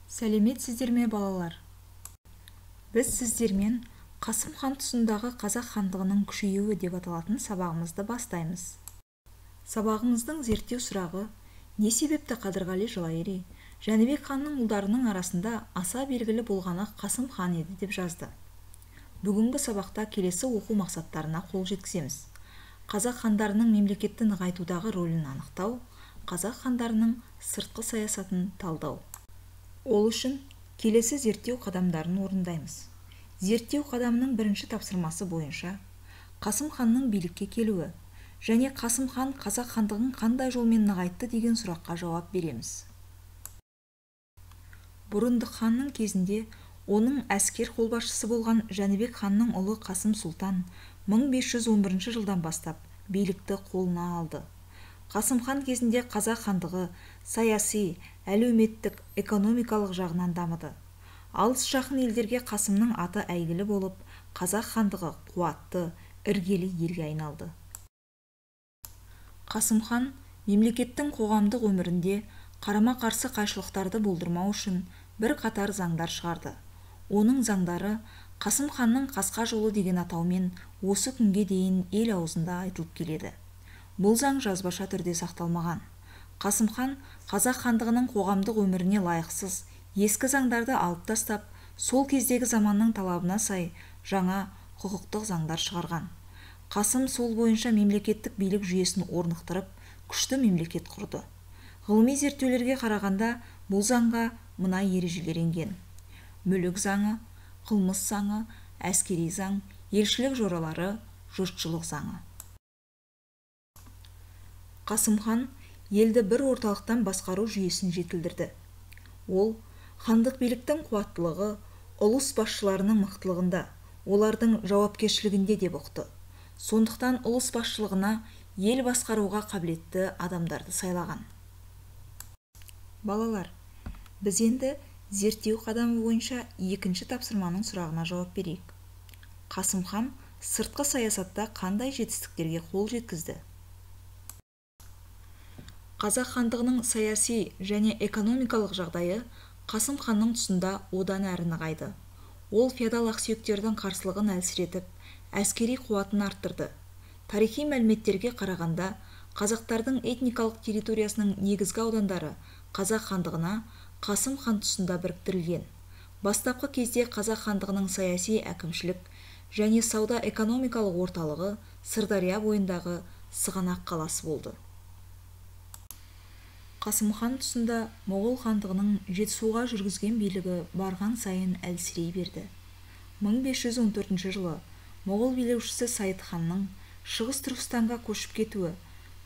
Сәлеметсіздер ме балалар? Біз сіздермен Қасым хан тұсындағы қазақ хандығының күшеюі деп аталатын сабағымызды бастаймыз. Сабағымыздың зерттеу сұрағы: не себепті Қадырғали Жалайыри Жәнібек ханның ұлдарының арасында аса белгілі болғаны Қасым хан еді деп жазды. Бүгінгі сабақта келесі оқу мақсаттарына қол жеткіземіз. Қазақ хандарының мемлекетті нығайтудағы рөлін анықтау, қазақ хандарының сыртқы саясатын талдау. Ол үшін келесі зерттеу қадамдарын орындаймыз. Зерттеу қадамының бірінші тапсырмасы бойынша Қасым ханның билікке келуі және Қасым хан қазақ хандығын қандай жолмен нығайтты деген сұраққа жауап береміз. Бұрындық ханның кезінде оның әскер қолбасшысы болған Жәнібек ханның ұлы Қасым Сұлтан 1511 жылдан бастап билікті қолына алды. Қасым хан кезінде қазақ хандығы саяси, әлеуметтік, экономикалық жағынан дамыды. Алыс жақын елдерге Қасымның аты әйгілі болып, қазақ хандығы қуатты, іргелі елге айналды. Қасым хан мемлекеттің қоғамдық өмірінде қарама-қарсы қайшылықтарды болдырмау үшін бір қатар заңдар шығарды. Оның заңдары Қасым ханның қасқа жолы деген атаумен осы күнге дейін ел аузында айтылып келеді. Бұл заң жазбаша түрде сақталмаған. Қасым хан қазақ хандығының қоғамдық өміріне лайықсыз ескі заңдарды алып тастап, сол кездегі заманның талабына сай жаңа құқықтық заңдар шығарған. Қасым сол бойынша мемлекеттік билік жүйесін орнықтырып, күшті мемлекет құрды. Ғылыми зерттеулерге қарағанда бұл заңға мына ережелер енген: мүлік заңы, қылмыс заңы, әскери заң, елшілік жоралары, жұртшылық заңы. Қасым хан елді бір орталықтан басқару жүйесін жетілдірді. Ол хандық биліктің қуаттылығы ұлыс басшыларының мықтылығында, олардың жауапкершілігінде деп ұқты. Сондықтан ұлыс басшылығына ел басқаруға қабілетті адамдарды сайлаған. Балалар, біз енді зерттеу қадамы бойынша екінші тапсырманың сұрағына жауап берейік. Қасым хан сыртқы саясатта қандай жетістіктерге қол жеткізді? Қазақ хандығының саяси және экономикалық жағдайы Қасым ханның тұсында одан әрі нығайды. Ол феодал ақсүйектердің қарсылығын әлсіретіп, әскери қуатын арттырды. Тарихи мәліметтерге қарағанда, қазақтардың этникалық территориясының негізгі аудандары Қазақ хандығына Қасым хан тұсында біріктірілген. Бастапқы кезде Қазақ хандығының саяси, әкімшілік және сауда-экономикалық орталығы Сырдария бойындағы Сығанақ қаласы болды. Қасым хан тұсында Моғол хандығының Жетісуға жүргізген билігі барған сайын әлсірей берді. 1514 жылы Моғол билеушісі Сайд ханның Шығыс Түркістанға көшіп кетуі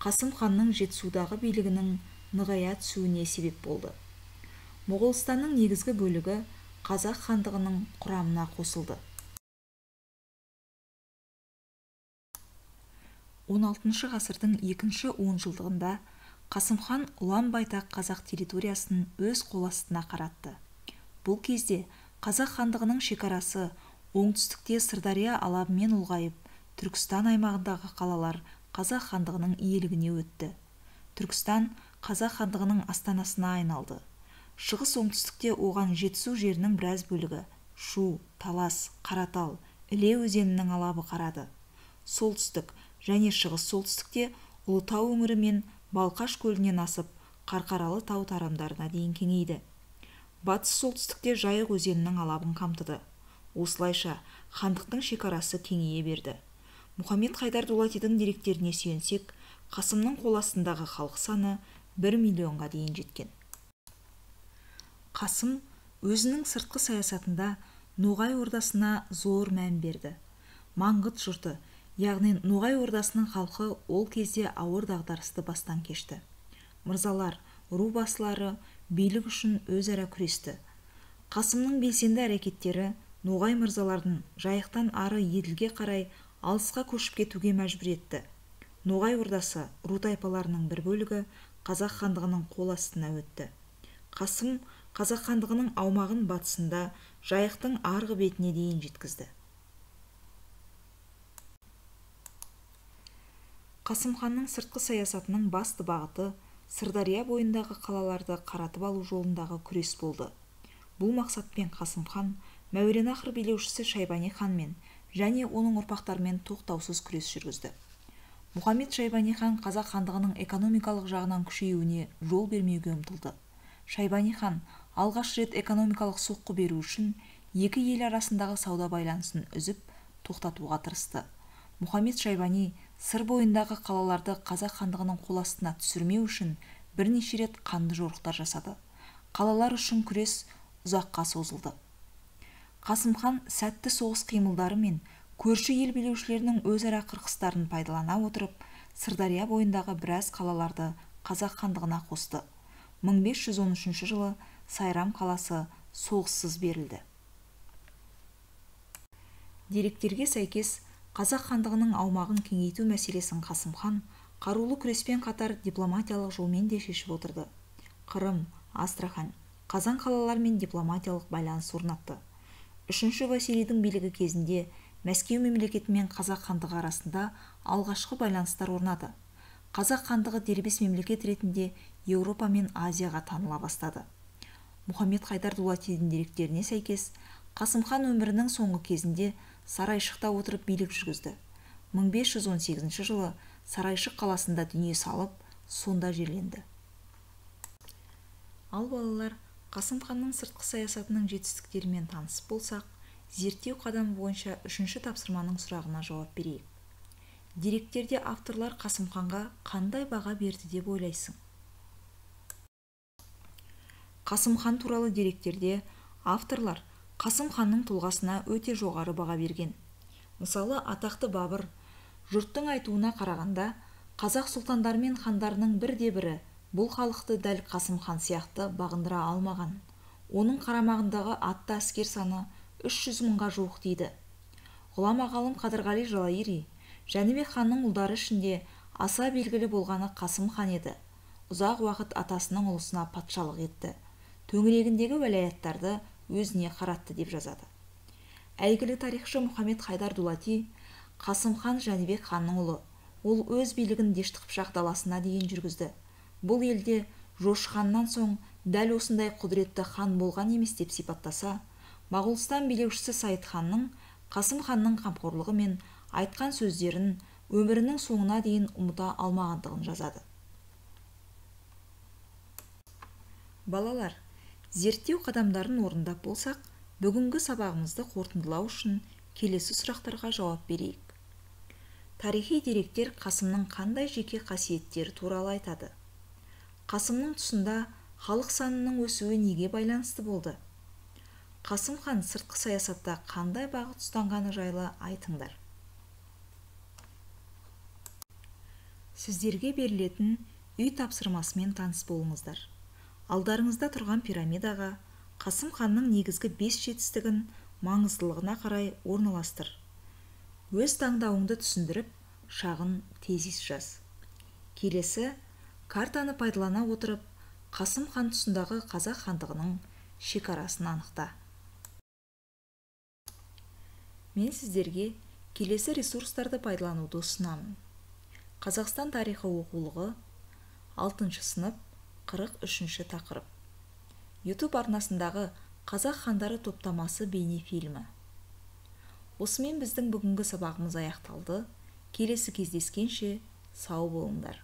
Қасым ханның Жетісудағы билігінің нығая түсуіне себеп болды. Моғолстанның негізгі бөлігі Қазақ хандығының құрамына қосылды. 16 ғасырдың екінші онжылдығында Қасым хан ұлан-байтақ қазақ территориясын өз қол астына қаратты. Бұл кезде қазақ хандығының шекарасы оңтүстікте Сырдария алабымен ұлғайып, Түркістан аймағындағы қалалар қазақ хандығының иелігіне өтті. Түркістан қазақ хандығының астанасына айналды. Шығыс оңтүстікте оған Жетісу жерінің біраз бөлігі Шу, Талас, Қаратал, Іле өзенінің алабы қарады. Солтүстік және шығыс солтүстікте Ұлытау өңірі мен Балқаш көлінен асып, Қарқаралы тау тарамдарына дейін кеңейді. Батыс солтүстікте Жайық өзенінің алабын қамтыды. Осылайша хандықтың шекарасы кеңейе берді. Мұхаммед Хайдар Дулатидың деректеріне сүйенсек, Қасымның қол астындағы халық саны 1 миллионға дейін жеткен. Қасым өзінің сыртқы саясатында Ноғай ордасына зор мән берді. Маңғыт жұрты, яғни Ноғай ордасының халқы ол кезде ауыр дағдарысты бастан кешті. Мырзалар, ру басылары билік үшін өзара күресті. Қасымның белсенді әрекеттері Ноғай мырзалардың Жайықтан ары Еділге қарай алысқа көшіп кетуге мәжбүр етті. Ноғай ордасы ру тайпаларының бір бөлігі Қазақ хандығының қол астына өтті. Қасым Қазақ хандығының аумағын батысында Жайықтың арғы бетіне дейін жеткізді. Қасым ханның сыртқы саясатының басты бағыты Сырдария бойындағы қалаларды қаратып алу жолындағы күрес болды. Бұл мақсатпен Қасым хан Мәуереннахр билеушісі Шайбани ханмен және оның ұрпақтарымен тоқтаусыз күрес жүргізді. Мұхаммед Шайбани хан қазақ хандығының экономикалық жағынан күшеюіне жол бермеуге ұмтылды. Шайбани хан алғаш рет экономикалық соққы беру үшін екі ел арасындағы сауда байланысын үзіп тоқтатуға тырысты. Мұхаммед Шайбани сыр бойындағы қалаларды қазақ хандығының қол астына түсірмеу үшін бірнеше рет қанды жорықтар жасады. Қалалар үшін күрес ұзаққа созылды. Қасым хан сәтті соғыс қимылдары мен көрші ел билеушілерінің өзара қырқыстарын пайдалана отырып, Сырдария бойындағы біраз қалаларды қазақ хандығына қосты. 1513 жылы Сайрам қаласы соғыссыз берілді. Деректерге сәйкес, қазақ хандығының аумағын кеңейту мәселесін Қасым хан қарулы күреспен қатар дипломатиялық жолмен де шешіп отырды. Қырым, Астрахань, Қазан қалалармен дипломатиялық байланыс орнатты. Үшінші Василийдің билігі кезінде Мәскеу мемлекеті мен қазақ хандығы арасында алғашқы байланыстар орнады. Қазақ хандығы дербес мемлекет ретінде Еуропа мен Азияға таныла бастады. Мұхаммед Хайдар Дулатидің деректеріне сәйкес, Қасым хан өмірінің соңғы кезінде Сарайшықта отырып билік жүргізді. 1518 жылы Сарайшық қаласында дүние салып, сонда жерленді. Ал балалар, Қасым ханның сыртқы саясатының жетістіктерімен танысып болсақ, зерттеу қадамы бойынша үшінші тапсырманың сұрағына жауап берейік. Деректерде авторлар Қасым ханға қандай баға берді деп ойлайсың? Қасым хан туралы деректерде авторлар Қасым ханның тұлғасына өте жоғары баға берген. Мысалы, атақты Бабыр, жұрттың айтуына қарағанда, қазақ сұлтандары мен хандарының бірде-бірі бұл халықты дәл Қасым хан сияқты бағындыра алмаған. Оның қарамағындағы атты әскер саны 300 мыңға жуық дейді. Ғұлама ғалым Қадырғали Жалайыри, Жәнібек ханның ұлдары ішінде аса белгілі болғаны Қасым хан еді. Ұзақ уақыт атасының ұлысына патшалық етті. Төңірегіндегі уәлаяттарды өзіне қаратты деп жазады. Әйгілі тарихшы Мұхаммед Хайдар Дулати, Қасым хан Жәнібек ханның ұлы. Ол өз билігін Дешті Қыпшақ даласына дейін жүргізді. Бұл елде Жошы ханнан соң дәл осындай құдіретті хан болған емес деп сипаттаса, Моғолстан билеушісі Сайд ханның Қасым ханның қамқорлығы мен айтқан сөздерін өмірінің соңына дейін ұмыта алмағандығын жазады. Балалар, зерттеу қадамдарын орындап болсақ, бүгінгі сабағымызды қорытындылау үшін келесі сұрақтарға жауап берейік. Тарихи деректер Қасымның қандай жеке қасиеттері туралы айтады? Қасымның тұсында халық санының өсуі неге байланысты болды? Қасым хан сыртқы саясатта қандай бағыт ұстанғаны жайлы айтыңдар. Сіздерге берілетін үй тапсырмасымен таныс болыңыздар. Алдарыңызда тұрған пирамидаға Қасым ханның негізгі 5 жетістігін маңыздылығына қарай орналастыр. Өз таңдауыңды түсіндіріп, шағын тезис жаз. Келесі, картаны пайдалана отырып, Қасым хан тұсындағы қазақ хандығының шекарасын анықта. Мен сіздерге келесі ресурстарды пайдалануды ұсынамын. Қазақстан тарихы оқулығы, 6 сынып, 43 тақырып. YouTube арнасындағы қазақ хандары топтамасы бейнефильмі. Осымен біздің бүгінгі сабағымыз аяқталды. Келесі кездескенше сау болыңдар.